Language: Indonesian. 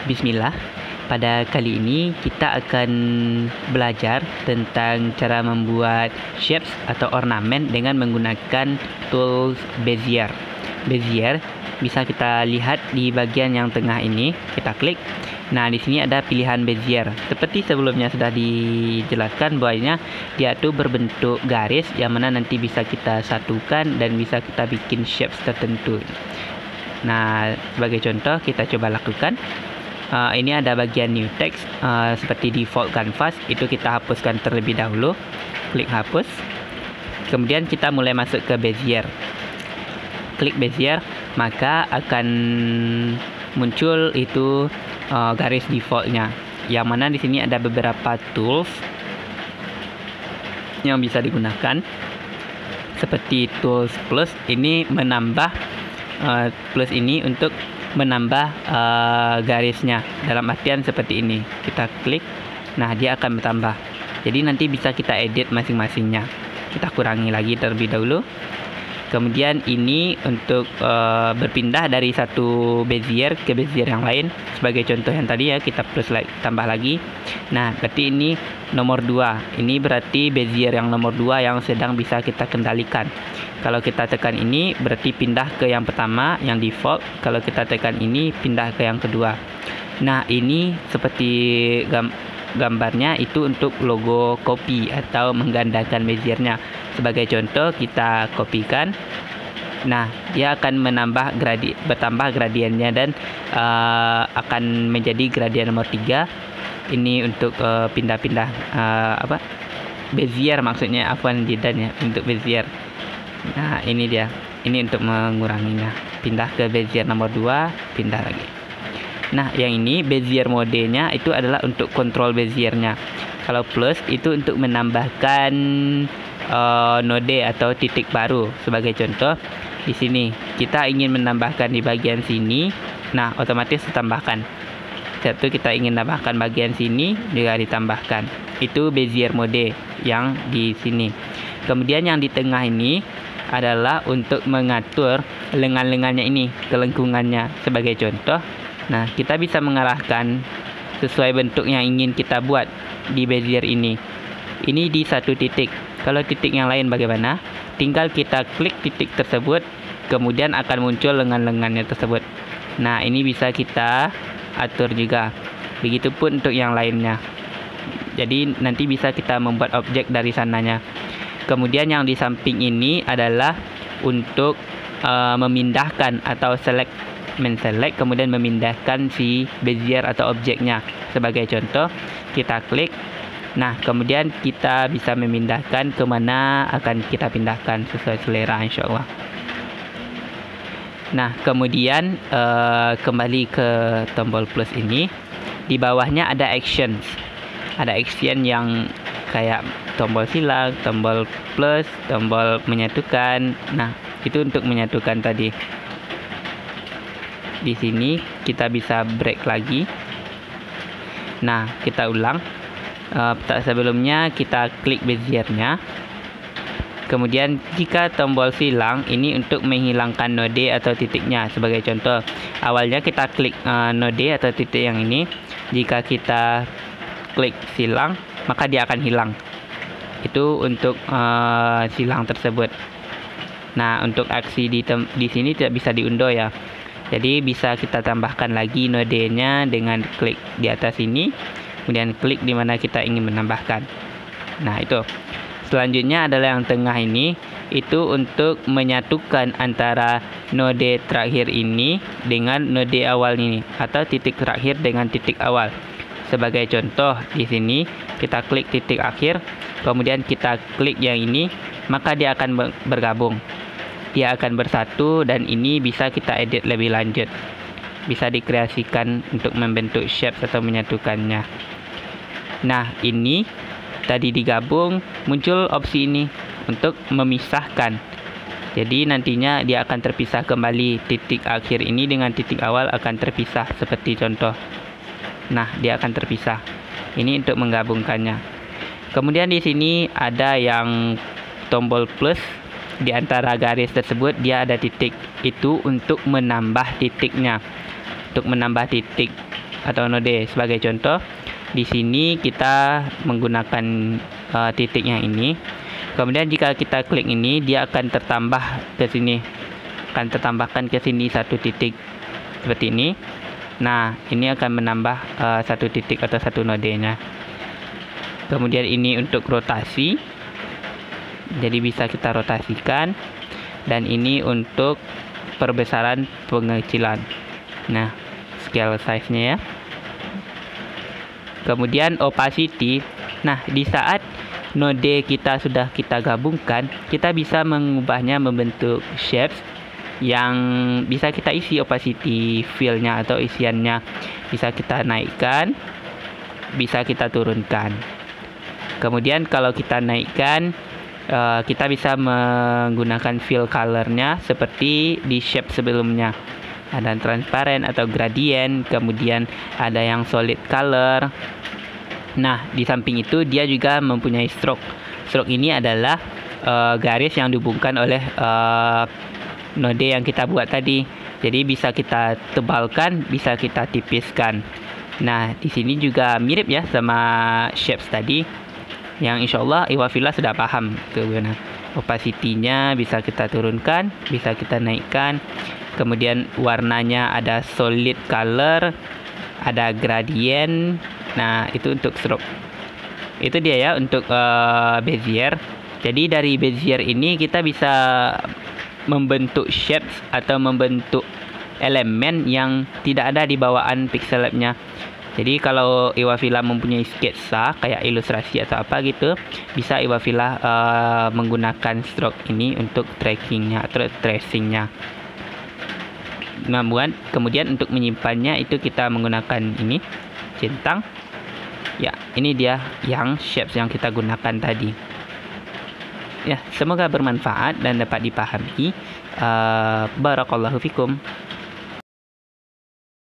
Bismillah. Pada kali ini kita akan belajar tentang cara membuat shapes atau ornamen dengan menggunakan tools Bezier. Bezier bisa kita lihat di bagian yang tengah ini, kita klik. Nah, di sini ada pilihan Bezier. Seperti sebelumnya sudah dijelaskan bahwanya dia tuh berbentuk garis yang mana nanti bisa kita satukan dan bisa kita bikin shapes tertentu. Nah, sebagai contoh kita coba lakukan. Ini ada bagian new text, seperti default canvas, itu kita hapuskan terlebih dahulu. Klik hapus. Kemudian kita mulai masuk ke Bezier. Klik Bezier, maka akan muncul itu garis defaultnya. Yang mana di sini ada beberapa tools yang bisa digunakan. Seperti tools plus, ini menambah plus ini untuk menambah garisnya, dalam artian seperti ini. Kita klik, nah dia akan bertambah. Jadi nanti bisa kita edit masing-masingnya. Kita kurangi lagi terlebih dahulu. Kemudian ini untuk berpindah dari satu Bezier ke Bezier yang lain. Sebagai contoh yang tadi ya, kita plus tambah lagi. Nah, berarti ini nomor 2. Ini berarti Bezier yang nomor 2 yang sedang bisa kita kendalikan. Kalau kita tekan ini, berarti pindah ke yang pertama, yang default. Kalau kita tekan ini, pindah ke yang kedua. Nah, ini seperti gambarnya itu untuk logo copy atau menggandakan Beziernya. Sebagai contoh, kita kopikan. Nah, dia akan bertambah gradiennya dan akan menjadi gradien nomor 3. Ini untuk pindah-pindah Bezier maksudnya, afwan jidan ya, untuk Bezier. Nah, ini dia. Ini untuk menguranginya. Pindah ke Bezier nomor 2, pindah lagi. Nah, yang ini Bezier modenya itu adalah untuk kontrol Beziernya. Kalau plus itu untuk menambahkan node atau titik baru. Sebagai contoh, di sini kita ingin menambahkan di bagian sini. Nah, otomatis ditambahkan. Satu kita ingin tambahkan bagian sini juga ditambahkan. Itu Bezier mode yang di sini. Kemudian yang di tengah ini adalah untuk mengatur lengan-lengannya ini, kelengkungannya. Sebagai contoh, nah kita bisa mengarahkan sesuai bentuk yang ingin kita buat di Bezier ini. Ini di satu titik. Kalau titik yang lain bagaimana? Tinggal kita klik titik tersebut, kemudian akan muncul lengan-lengannya tersebut. Nah, ini bisa kita atur juga. Begitupun untuk yang lainnya. Jadi nanti bisa kita membuat objek dari sananya. Kemudian yang di samping ini adalah untuk memindahkan atau menselect kemudian memindahkan si Bezier atau objeknya. Sebagai contoh, kita klik. Nah, kemudian kita bisa memindahkan ke mana akan kita pindahkan sesuai selera, insyaallah. Nah, kemudian kembali ke tombol plus ini. Di bawahnya ada actions. Ada action yang kayak tombol silang, tombol plus, tombol menyatukan. Nah, itu untuk menyatukan tadi. Di sini kita bisa break lagi. Nah, kita ulang. Sebelumnya kita klik Beziernya. Kemudian jika tombol silang ini untuk menghilangkan node atau titiknya. Sebagai contoh, awalnya kita klik node atau titik yang ini. Jika kita klik silang, maka dia akan hilang. Itu untuk silang tersebut. Nah, untuk aksi di sini tidak bisa diunduh ya. Jadi bisa kita tambahkan lagi nodenya dengan klik di atas ini, kemudian klik di mana kita ingin menambahkan. Nah, itu. Selanjutnya adalah yang tengah ini, itu untuk menyatukan antara node terakhir ini dengan node awal ini, atau titik terakhir dengan titik awal. Sebagai contoh, di sini kita klik titik akhir, kemudian kita klik yang ini, maka dia akan bergabung. Dia akan bersatu dan ini bisa kita edit lebih lanjut. Bisa dikreasikan untuk membentuk shape atau menyatukannya. Nah, ini tadi digabung, muncul opsi ini untuk memisahkan. Jadi nantinya dia akan terpisah kembali. Titik akhir ini dengan titik awal akan terpisah seperti contoh. Nah, dia akan terpisah. Ini untuk menggabungkannya. Kemudian di sini ada yang tombol plus. Di antara garis tersebut dia ada titik. Itu untuk menambah titiknya. Untuk menambah titik. atau node. Sebagai contoh, di sini kita menggunakan titik yang ini. Kemudian jika kita klik ini, dia akan tertambah ke sini, akan tertambahkan ke sini satu titik seperti ini. Nah, ini akan menambah satu titik atau satu nodenya. Kemudian ini untuk rotasi, jadi bisa kita rotasikan. Dan ini untuk perbesaran pengecilan. Nah, scale size-nya ya. Kemudian opacity. Nah, di saat node kita sudah kita gabungkan, kita bisa mengubahnya membentuk shapes yang bisa kita isi opacity fill-nya atau isiannya. Bisa kita naikkan, bisa kita turunkan. Kemudian kalau kita naikkan, kita bisa menggunakan fill color-nya seperti di shape sebelumnya. Ada transparent atau gradient, kemudian ada yang solid color. Nah, di samping itu dia juga mempunyai stroke. Stroke ini adalah garis yang dihubungkan oleh node yang kita buat tadi. Jadi bisa kita tebalkan, bisa kita tipiskan. Nah, di sini juga mirip ya sama shapes tadi, yang insya Allah Iwafila sudah paham kegunaan. Opacity-nya bisa kita turunkan, bisa kita naikkan. Kemudian warnanya ada solid color, ada gradient. Nah, itu untuk stroke. Itu dia ya untuk Bezier. Jadi dari Bezier ini kita bisa membentuk shapes atau membentuk elemen yang tidak ada di bawaan Pixellab-nya. Jadi kalau Iwafila mempunyai sketsa kayak ilustrasi atau apa gitu, bisa Iwafila menggunakan stroke ini untuk trackingnya atau tracingnya. Kemudian untuk menyimpannya itu kita menggunakan ini centang. Ya, ini dia yang shapes yang kita gunakan tadi. Ya, semoga bermanfaat dan dapat dipahami. Barakallahu fikum.